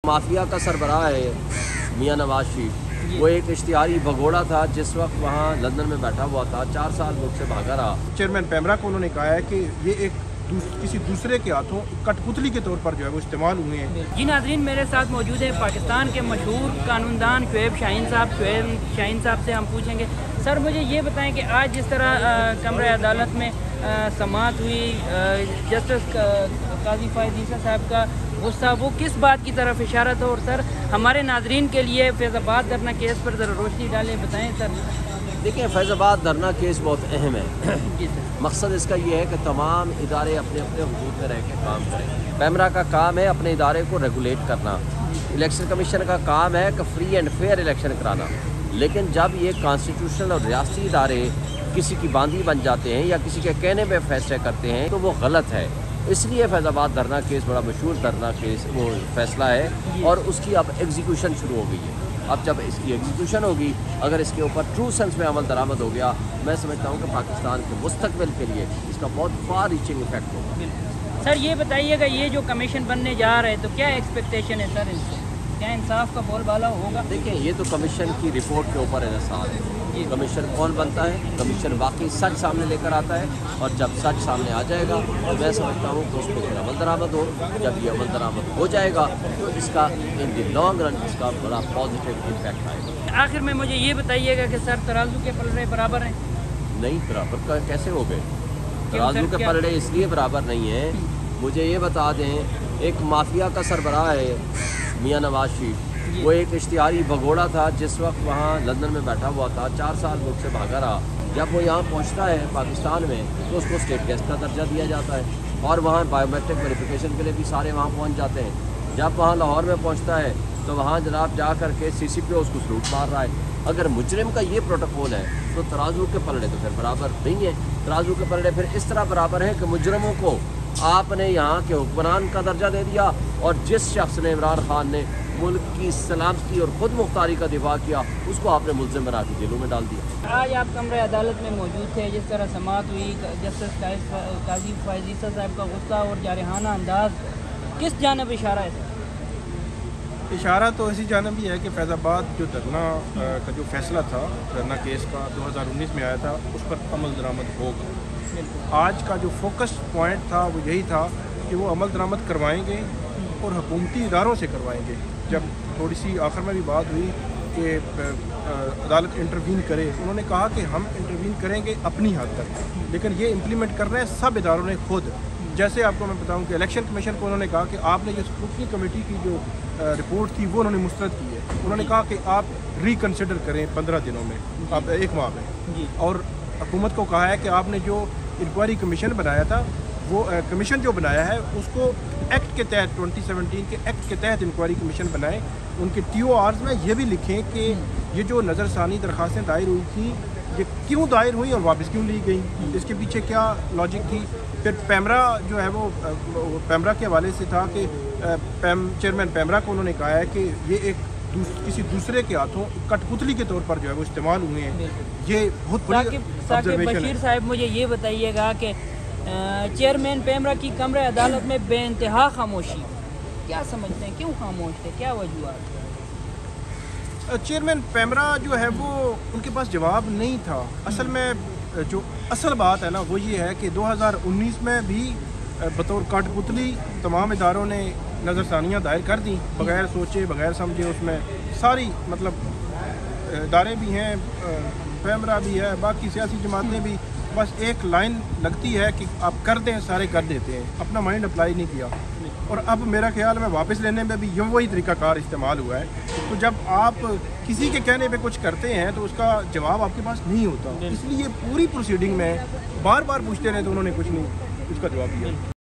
Mafia का सरबराह है मियां नवाज शरीफ, वो एक इश्तिहारी भगोड़ा था जिस वक्त वहाँ लंदन में बैठा हुआ था, 4 साल मुल्क से भागा रहा। चेयरमैन पैमरा को उन्होंने कहा है कि ये एक किसी दूसरे के हाथों कठपुतली के तौर पर जो है वो इस्तेमाल हुए हैं। जी नाज़रीन, मेरे साथ मौजूद है पाकिस्तान के मशहूर कानूनदान शुएब शाहीन साहब। शुएब शाहीन साहब से हम पूछेंगे, सर मुझे ये बताएं कि आज जिस तरह कमरे अदालत में समाअत हुई, जस्टिस काजी फ़ायज़ ईसा साहब का गुस्सा वो किस बात की तरफ इशारा था? और सर हमारे नाजरीन के लिए फैज़ाबाद धरना केस पर ज़रा रोशनी डालें, बताएं सर। देखिए, फैज़ाबाद धरना केस बहुत अहम है। मकसद इसका ये है कि तमाम इदारे अपने अपने हुदूद में रह के काम करें। पैमरा का काम है अपने इदारे को रेगुलेट करना, इलेक्शन कमीशन का काम है कि फ्री एंड फेयर इलेक्शन कराना। लेकिन जब ये कॉन्स्टिट्यूशनल और रियासती इदारे किसी की बांदी बन जाते हैं या किसी के कहने पे फैसले करते हैं तो वो गलत है। इसलिए फैज़ाबाद धरना केस बड़ा मशहूर धरना केस वो फैसला है और उसकी अब एग्जीक्यूशन शुरू हो गई है। अब जब इसकी एग्जीक्यूशन होगी, अगर इसके ऊपर ट्रू सेंस में अमल दरामद हो गया, मैं समझता हूँ कि पाकिस्तान के मुस्तकबिल के लिए इसका बहुत फार रीचिंग इफेक्ट होगा। सर ये बताइएगा, ये जो कमीशन बनने जा रहे हैं तो क्या एक्सपेक्टेशन है सर इनसे? क्या इंसाफ का बोलबाला होगा? देखिए, ये तो कमीशन की रिपोर्ट के ऊपर इन्हिसार है। कमीशन कौन बनता है, कमीशन वाकई सच सामने लेकर आता है और जब सच सामने आ जाएगा तो मैं समझता हूँ कि उस पर अमल दरामद हो। जब ये अमल दरामद हो जाएगा तो इसका इन द लॉन्ग रन इसका बड़ा पॉजिटिव इम्पैक्ट आएगा। आखिर में मुझे ये बताइएगा कि सर तराजू के पलड़े बराबर हैं? नहीं, बराबर का कैसे हो गए? तराजू के पलड़े इसलिए बराबर नहीं है, मुझे ये बता दें, एक माफिया का सरबराह है मियां नवाज शरीफ, वो एक इश्तिहारी भगोड़ा था जिस वक्त वहाँ लंदन में बैठा हुआ था, 4 साल मुल्क से भागा रहा। जब वो यहाँ पहुँचता है पाकिस्तान में तो उसको स्टेट गेस्ट का दर्जा दिया जाता है और वहाँ बायोमेट्रिक वेरिफिकेशन के लिए भी सारे वहाँ पहुँच जाते हैं। जब वहाँ लाहौर में पहुँचता है तो वहाँ जनाब जा कर के CCP उसको सलूट मार रहा है। अगर मुजरिम का ये प्रोटोकॉल है तो तराजू के पलड़े तो फिर बराबर नहीं है। तराजू के पलड़े फिर इस तरह बराबर है कि मुजरिमों को आपने यहाँ के हुक्मरान का दर्जा दे दिया और जिस शख्स ने, इमरान खान ने, मुल्क की सलामती और खुद मुख्तारी का दिफा किया उसको आपने मुल्ज़िम बना के जेलों में डाल दिया। आज आप कमरे अदालत में मौजूद थे, जिस तरह समाअत हुई, जस्टिस काजी फ़ायज़ ईसा साहब का गुस्सा और जारहाना अंदाज किस जानब इशारा है? इशारा तो इसी जानब भी है कि फैज़ाबाद जो धरना का जो फैसला था, धरना केस का 2019 में आया था, उस पर अमल दरामद होगा। आज का जो फोकस पॉइंट था वो यही था कि वो अमल दरामद करवाएंगे और हुकूमती इदारों से करवाएंगे। जब थोड़ी सी आखिर में भी बात हुई कि अदालत इंटरवीन करे, उन्होंने कहा कि हम इंटरवीन करेंगे अपनी हद तक, लेकिन ये इम्प्लीमेंट कर रहे हैं सब इदारों ने खुद। जैसे आपको मैं बताऊं कि इलेक्शन कमीशन को उन्होंने कहा कि आपने जो स्क्रूटनी कमेटी की जो रिपोर्ट थी वो उन्होंने मुस्तरद की है। उन्होंने कहा कि आप रिकन्सिडर करें 15 दिनों में, आप 1 माह में। और हुकूमत को कहा है कि आपने जो इंक्वायरी कमीशन बनाया था, वो कमीशन जो बनाया है उसको एक्ट के तहत 2017 के एक्ट के तहत इंक्वायरी कमीशन बनाएं। उनके TORs में ये भी लिखें कि ये जो नज़रसानी दरख्वास्तें दायर हुई थी ये क्यों दायर हुई और वापस क्यों ली गई, इसके पीछे क्या लॉजिक थी। फिर पैमरा जो है वो पैमरा के हवाले से था कि चेयरमैन पैमरा को उन्होंने कहा है कि ये एक किसी दूसरे के हाथों कठपुतली के तौर पर जो है वो इस्तेमाल हुए हैं। ये बहुत बड़ी ऑब्जर्वेशन है। बशीर साहब मुझे ये बताइएगा कि चेयरमैन पैमरा की कमरे अदालत में बेइंतहा खामोशी, क्या समझते हैं, क्यों खामोश थे, क्या वजूहत? चेयरमैन पैमरा जो है वो उनके पास जवाब नहीं था। असल में जो असल बात है ना वो ये है कि 2019 में भी बतौर कठपुतली तमाम इदारों ने नज़रसानियाँ दायर कर दी, बगैर सोचे बगैर समझे। उसमें सारी मतलब इदारे भी हैं, पैमरा भी है, बाकी सियासी जमातें भी, बस एक लाइन लगती है कि आप कर दें, सारे कर देते हैं, अपना माइंड अप्लाई नहीं किया। और अब मेरा ख्याल में वापस लेने में भी वही तरीकाकार इस्तेमाल हुआ है। तो जब आप किसी के कहने पे कुछ करते हैं तो उसका जवाब आपके पास नहीं होता, इसलिए पूरी प्रोसीडिंग में बार बार पूछते रहे तो उन्होंने कुछ नहीं उसका जवाब दिया।